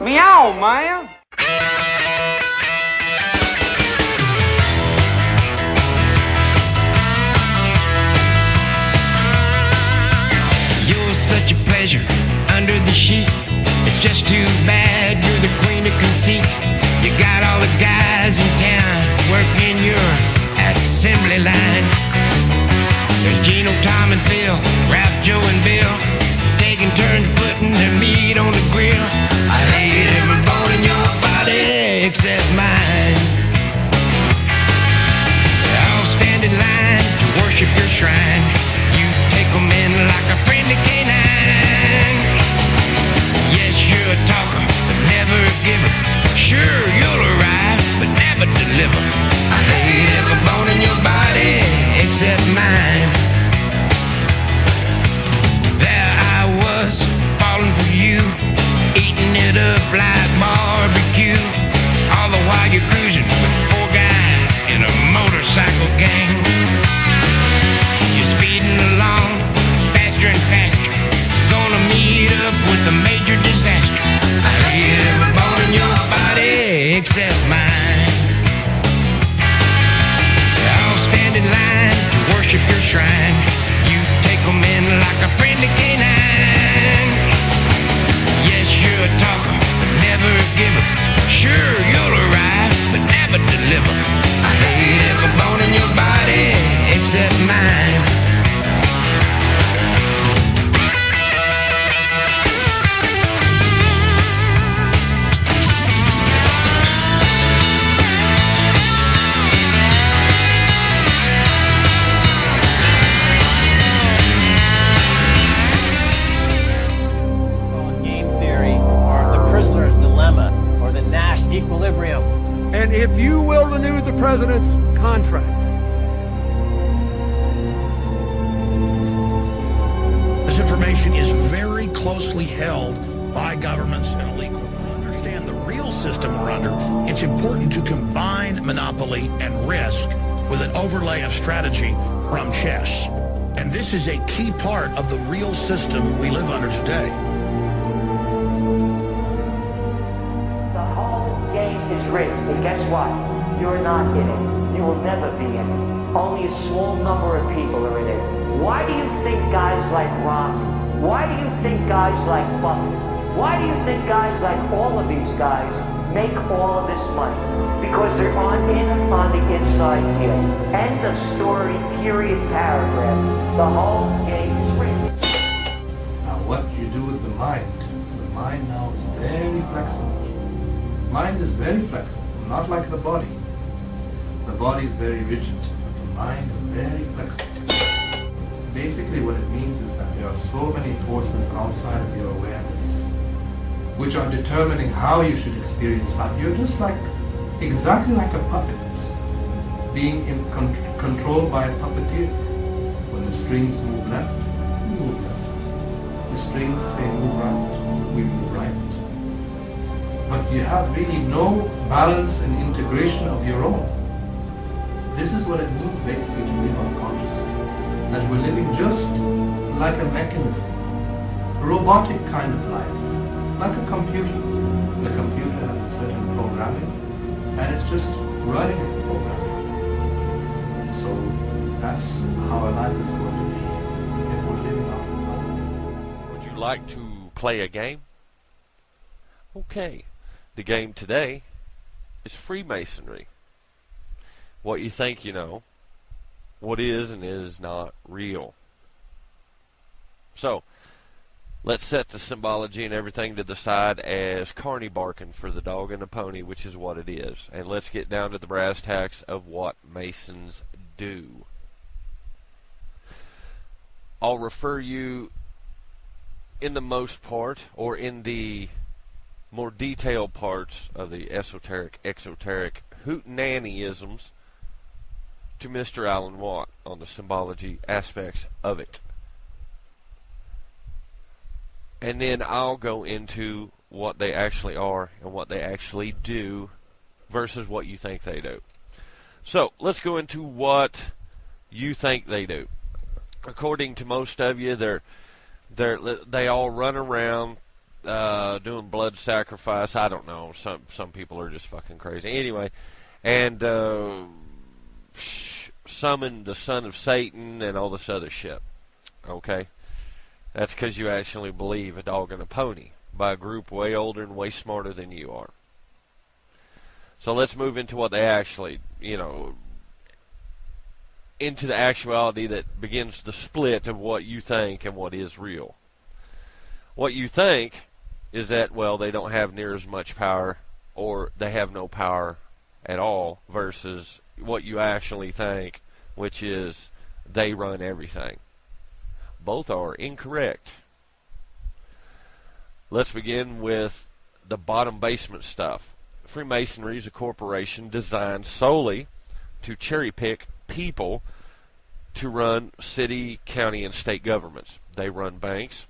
Meow, man. You're such a pleasure under the sheet. It's just too bad you're the queen of conceit. You got all the guys in town working your assembly line. There's Gino, Tom, and Phil, Ralph, Joe, and Bill, taking turns putting their meat on the grill. I hate every bone in your body except mine. They all stand in line to worship your shrine. You take them in like a friendly canine. Yes, you're a talker, but never a giver. Sure, you'll arrive, but never deliver. I hate every bone in your body except mine. There I was, falling for you, eating it up like barbecue. All the while you're cruising with 4 guys in a motorcycle gang. You're speeding along, faster and faster, gonna meet up with a major disaster. I hate every bone in your body except mine. They all stand in line to worship your shrine. You take them in like a friendly canine. Yes, you're a talker, but never a giver. Sure, you'll arrive, but never deliver. I hate every bone in your body except mine. Equilibrium. And if you will renew the president's contract. This information is very closely held by governments and elite. To understand the real system we're under, it's important to combine monopoly and risk with an overlay of strategy from chess. And this is a key part of the real system we live under today. Is rigged, and guess what? You're not in it. You will never be in it. Only a small number of people are in it. Why do you think guys like Ron? Why do you think guys like Buffett? Why do you think guys like all of these guys make all of this money? Because they're on the inside deal. End of story, period, paragraph. The whole game is rigged. Now what you do with the mind now is very flexible. Mind is very flexible, not like the body. The body is very rigid, but the mind is very flexible. Basically what it means is that there are so many forces outside of your awareness which are determining how you should experience life. You're just exactly like a puppet, being controlled by a puppeteer. When the strings move left, we move left. The strings say move right, we move right. But you have really no balance and integration of your own. This is what it means basically to live unconsciously. That we're living just like a mechanism, a robotic kind of life, like a computer. The computer has a certain programming and it's just running its programming. So that's how our life is going to be if we're living unconsciously. Would you like to play a game? Okay. The game today is Freemasonry. What you think you know, what is and is not real. So, let's set the symbology and everything to the side as carny barking for the dog and the pony, which is what it is. And let's get down to the brass tacks of what Masons do. I'll refer you in the most part, or in the more detailed parts of the esoteric, exoteric hootenannyisms, to Mr. Alan Watt on the symbology aspects of it. And then I'll go into what they actually are and what they actually do versus what you think they do. So, let's go into what you think they do. According to most of you, they all run around doing blood sacrifice. I don't know. Some people are just fucking crazy. Anyway, and summoned the son of Satan and all this other shit. Okay? That's because you actually believe a dog and a pony by a group way older and way smarter than you are. So let's move into what they actually, into the actuality that begins the split of what you think and what is real. What you think is that, well, they don't have near as much power, or they have no power at all, versus what you actually think, which is they run everything. Both are incorrect. Let's begin with the bottom basement stuff. Freemasonry is a corporation designed solely to cherry-pick people to run city, county, and state governments. They run banks,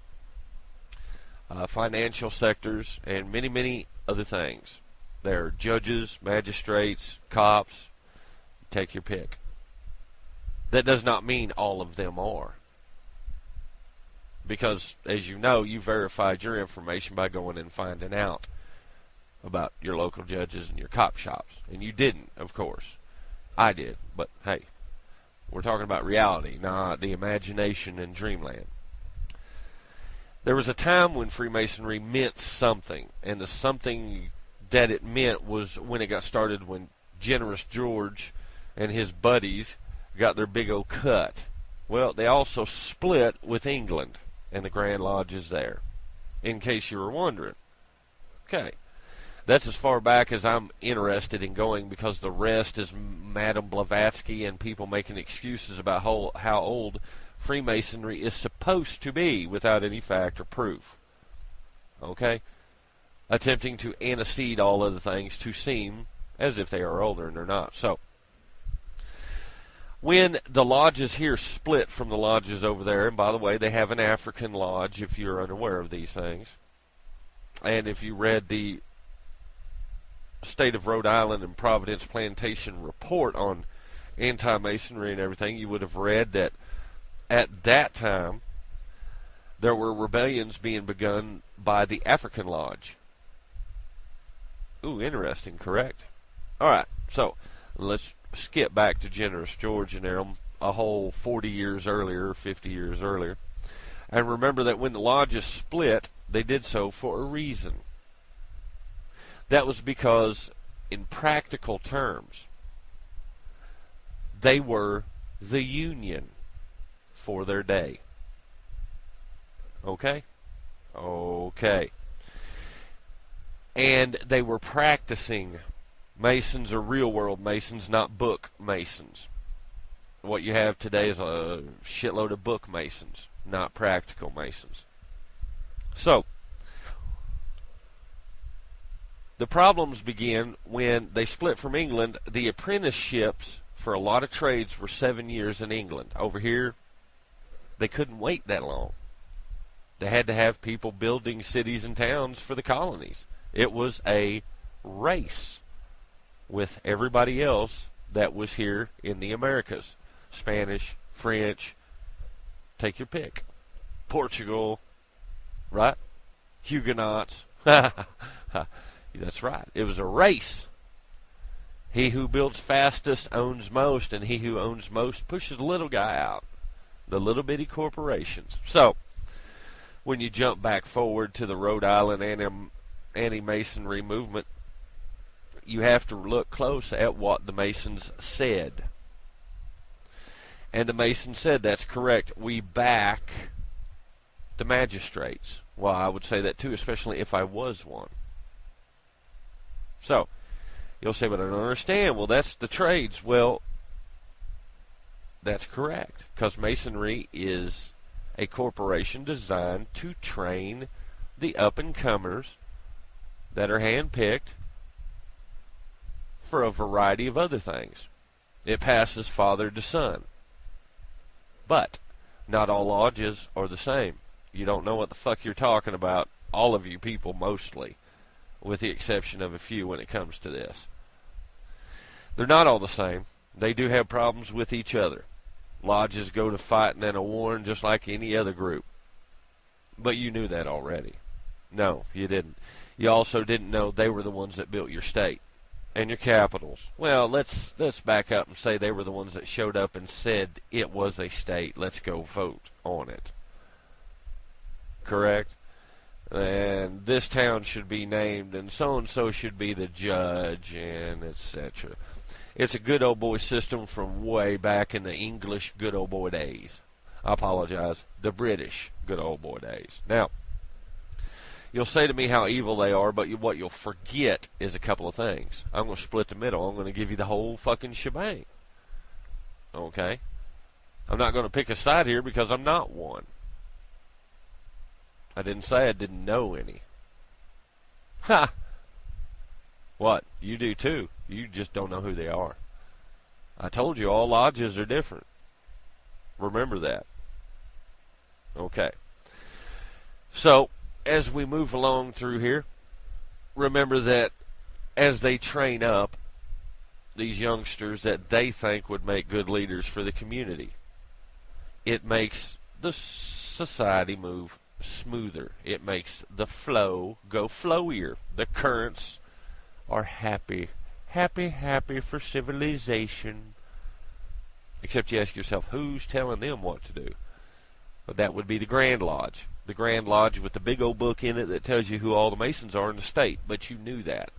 financial sectors, and many, many other things. They're judges, magistrates, cops. Take your pick. That does not mean all of them are. Because, as you know, you verified your information by going and finding out about your local judges and your cop shops. And you didn't, of course. I did. But, hey, we're talking about reality, not the imagination and dreamland. There was a time when Freemasonry meant something, and the something that it meant was when it got started, when Generous George and his buddies got their big old cut. Well, they also split with England and the Grand Lodges there, in case you were wondering. Okay. That's as far back as I'm interested in going, because the rest is Madame Blavatsky and people making excuses about how old Freemasonry is supposed to be without any fact or proof. Okay? Attempting to antecede all other things to seem as if they are older, and they're not. So, when the lodges here split from the lodges over there, and by the way, they have an African lodge if you're unaware of these things, and if you read the State of Rhode Island and Providence Plantation report on anti-Masonry and everything, you would have read that at that time there were rebellions being begun by the African Lodge. Ooh, interesting, correct? Alright, so let's skip back to Generous George and there a whole 40 years earlier, 50 years earlier. And remember that when the lodges split, they did so for a reason. That was because, in practical terms, they were the union for their day. Okay? Okay. And they were practicing. Masons are real-world Masons, not book Masons. What you have today is a shitload of book Masons, not practical Masons. So, the problems began when they split from England. The apprenticeships for a lot of trades were 7 years in England. Over here, they couldn't wait that long. They had to have people building cities and towns for the colonies. It was a race with everybody else that was here in the Americas. Spanish, French, take your pick. Portugal, right? Huguenots. That's right. It was a race. He who builds fastest owns most, and he who owns most pushes the little guy out. The little bitty corporations. So, when you jump back forward to the Rhode Island anti-Masonry movement, you have to look close at what the Masons said. And the Masons said, that's correct, we back the magistrates. Well, I would say that too, especially if I was one. So, you'll say, but I don't understand. Well, that's the trades. Well, that's correct, because Masonry is a corporation designed to train the up-and-comers that are hand-picked for a variety of other things. It passes father to son. But not all lodges are the same. You don't know what the fuck you're talking about, all of you people mostly, with the exception of a few when it comes to this. They're not all the same. They do have problems with each other. Lodges go to fighting and a warring just like any other group. But you knew that already. No, you didn't. You also didn't know they were the ones that built your state and your capitals. Well, let's back up and say they were the ones that showed up and said it was a state. Let's go vote on it. Correct? And this town should be named, and so should be the judge, and etc. It's a good old boy system from way back in the English good old boy days. I apologize, the British good old boy days. Now, you'll say to me how evil they are, but what you'll forget is a couple of things. I'm going to split the middle. I'm going to give you the whole fucking shebang. Okay? I'm not going to pick a side here because I'm not one. I didn't say I didn't know any. Ha! What? You do too. You just don't know who they are. I told you all lodges are different. Remember that. Okay. So, as we move along through here, remember that as they train up these youngsters that they think would make good leaders for the community, it makes the society move smoother. It makes the flow go flowier. The currents are happy for civilization. Except you ask yourself, who's telling them what to do? But that would be the Grand Lodge. The Grand Lodge with the big old book in it that tells you who all the Masons are in the state. But you knew that.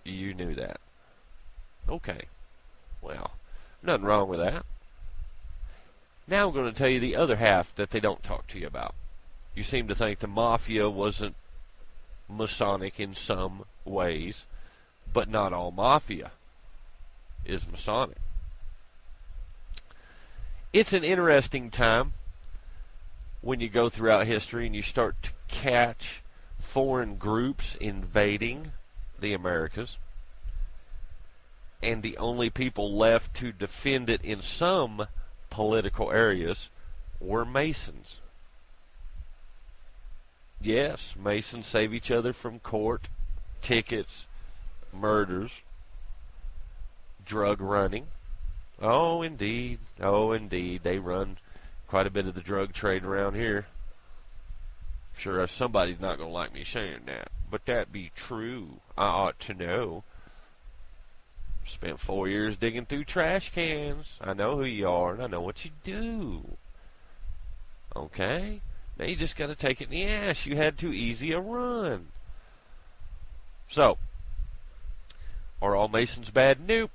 You knew that. Okay. Well, nothing wrong with that. Now I'm going to tell you the other half that they don't talk to you about. You seem to think the Mafia wasn't Masonic in some ways, but not all Mafia is Masonic. It's an interesting time when you go throughout history and you start to catch foreign groups invading the Americas, and the only people left to defend it in some political areas were Masons. Yes, Masons save each other from court, tickets, murders, drug running. Oh, indeed. Oh, indeed. They run quite a bit of the drug trade around here. Sure, somebody's not going to like me saying that, but that be true. I ought to know. Spent 4 years digging through trash cans. I know who you are, and I know what you do. Okay? Now you just got to take it in the ass. You had too easy a run. So, are all Masons bad? Nope.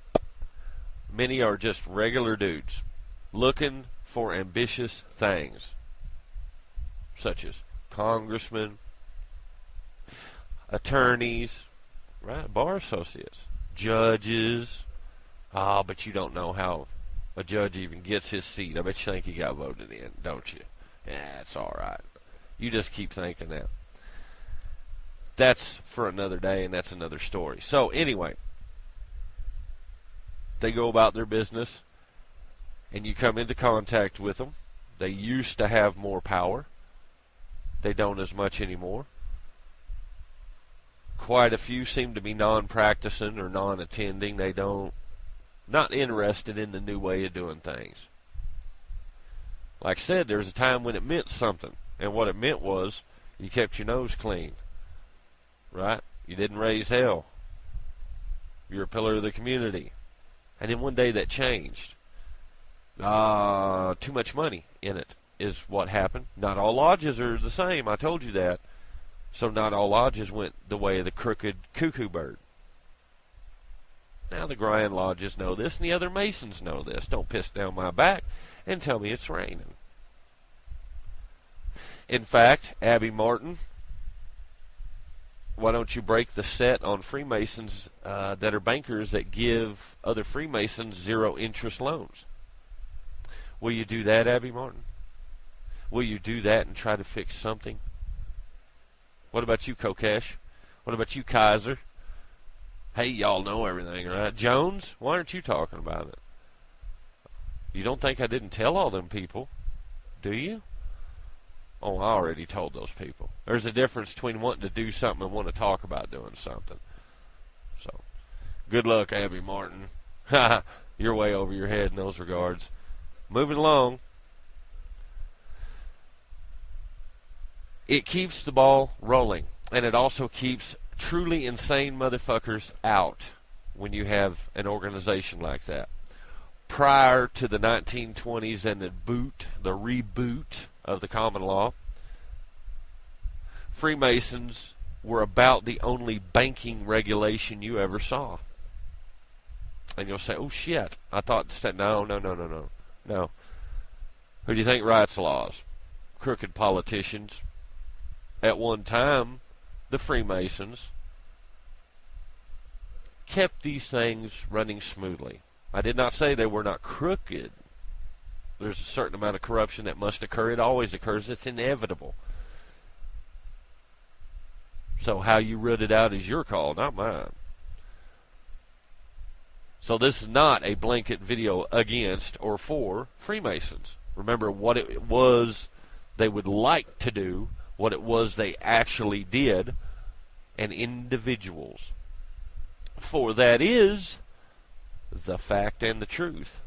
Many are just regular dudes looking for ambitious things, such as congressmen, attorneys, right? Bar associates, judges. Ah, but you don't know how a judge even gets his seat. I bet you think he got voted in, don't you? Yeah, it's all right. You just keep thinking that. That's for another day, and that's another story. So, anyway, they go about their business, and you come into contact with them. They used to have more power. They don't as much anymore. Quite a few seem to be non-practicing or non-attending. They not interested in the new way of doing things. Like I said, there was a time when it meant something, and what it meant was you kept your nose clean, right? You didn't raise hell. You're a pillar of the community. And then one day that changed. Too much money in it is what happened. Not all lodges are the same. I told you that. So not all lodges went the way of the crooked cuckoo bird. Now the Grand Lodges know this, and the other Masons know this. Don't piss down my back and tell me it's raining. In fact, Abby Martin, why don't you break the set on Freemasons that are bankers that give other Freemasons zero-interest loans? Will you do that, Abby Martin? Will you do that and try to fix something? What about you, Kokesh? What about you, Kaiser? Hey, y'all know everything, right? Jones, why aren't you talking about it? You don't think I didn't tell all them people, do you? Oh, I already told those people. There's a difference between wanting to do something and wanting to talk about doing something. So, good luck, Abby Martin. You're way over your head in those regards. Moving along. It keeps the ball rolling, and it also keeps truly insane motherfuckers out when you have an organization like that. Prior to the 1920s and the reboot of the common law, Freemasons were about the only banking regulation you ever saw. And you'll say, oh shit, I thought, no. Who do you think writes laws? Crooked politicians. At one time, the Freemasons kept these things running smoothly. I did not say they were not crooked. There's a certain amount of corruption that must occur. It always occurs. It's inevitable. So how you root it out is your call, not mine. So this is not a blanket video against or for Freemasons. Remember what it was they would like to do, what it was they actually did, and individuals. For that is the fact and the truth.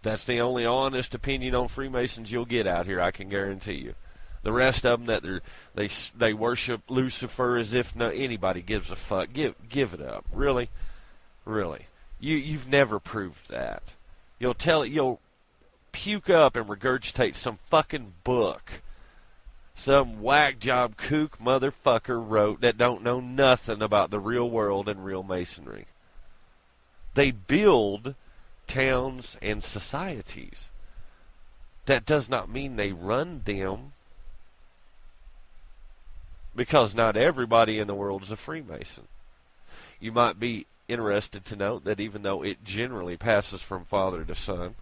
That's the only honest opinion on Freemasons you'll get out here, I can guarantee you. The rest of them that they worship Lucifer as if anybody gives a fuck. Give it up. Really? You've never proved that. You'll puke up and regurgitate some fucking book some whack job kook motherfucker wrote that don't know nothing about the real world and real masonry. They build towns and societies. That does not mean they run them, because not everybody in the world is a Freemason. You might be interested to note that even though it generally passes from father to son,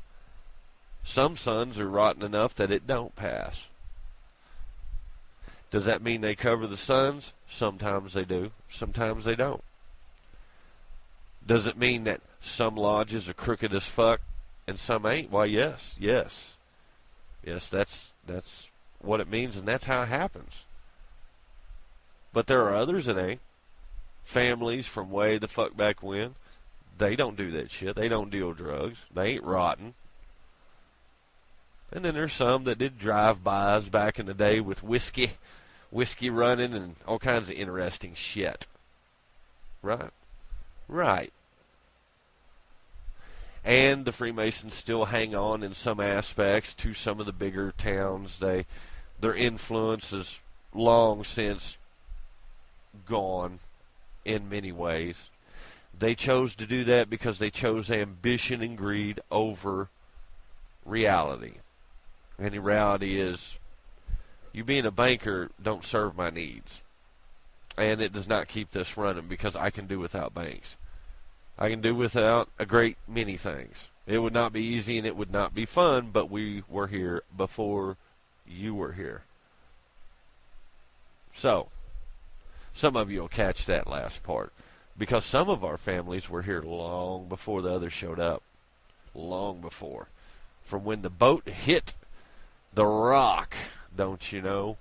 some sons are rotten enough that it don't pass. Does that mean they cover the sons? Sometimes they do. Sometimes they don't. Does it mean that some lodges are crooked as fuck and some ain't? Why, yes. Yes, that's what it means, and that's how it happens. But there are others that ain't. Families from way the fuck back when, they don't do that shit. They don't deal drugs. They ain't rotten. And then there's some that did drive-bys back in the day with whiskey running and all kinds of interesting shit. Right. And the Freemasons still hang on in some aspects to some of the bigger towns. Their influence is long since gone in many ways. They chose to do that because they chose ambition and greed over reality. And the reality is, you being a banker don't serve my needs. And it does not keep this running, because I can do without banks. I can do without a great many things. It would not be easy and it would not be fun, but we were here before you were here. So, some of you will catch that last part, because some of our families were here long before the others showed up. Long before. From when the boat hit the rock, don't you know?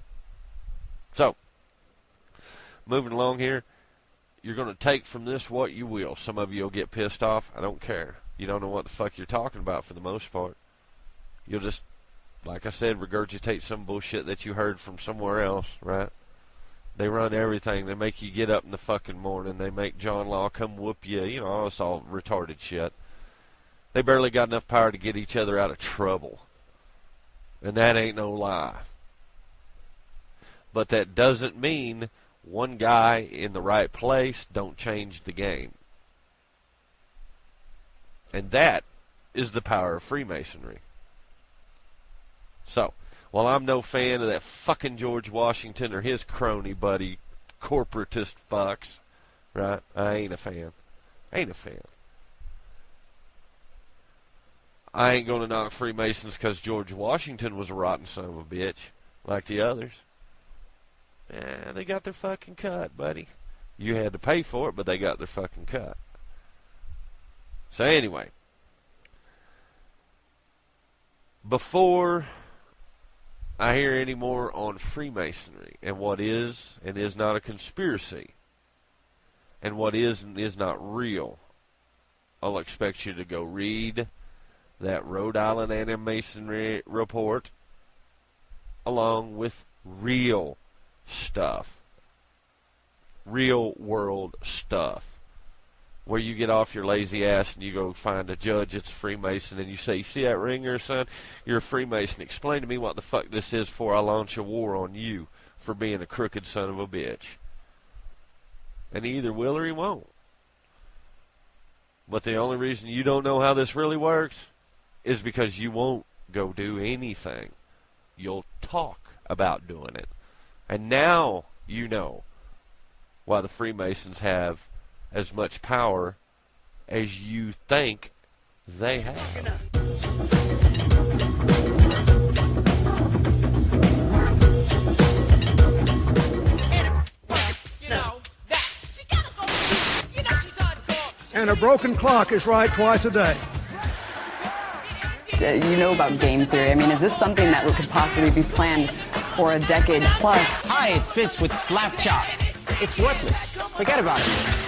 So, moving along here, you're going to take from this what you will. Some of you will get pissed off. I don't care. You don't know what the fuck you're talking about for the most part. You'll just, like I said, regurgitate some bullshit that you heard from somewhere else, right? They run everything. They make you get up in the fucking morning. They make John Law come whoop you. You know, all this all retarded shit. They barely got enough power to get each other out of trouble. And that ain't no lie. But that doesn't mean one guy in the right place don't change the game. And that is the power of Freemasonry. So, while I'm no fan of that fucking George Washington or his crony buddy, corporatist fucks, right? I ain't a fan. I ain't going to knock Freemasons because George Washington was a rotten son of a bitch, like the others. Yeah, they got their fucking cut, buddy. You had to pay for it, but they got their fucking cut. So anyway, before I hear any more on Freemasonry and what is and is not a conspiracy, and what is and is not real, I'll expect you to go read that Rhode Island Anti-Masonry report along with real stuff, real world stuff, where you get off your lazy ass and you go find a judge that's a Freemason and you say, you see that ring there, son? You're a Freemason. Explain to me what the fuck this is before I launch a war on you for being a crooked son of a bitch. And he either will or he won't. But the only reason you don't know how this really works is because you won't go do anything. You'll talk about doing it. And now you know why the Freemasons have as much power as you think they have. And a broken clock is right twice a day. You know about game theory. I mean, is this something that could possibly be planned for a decade plus? Hi, it's Fitz with Slap Chop. It's worthless. Forget about it.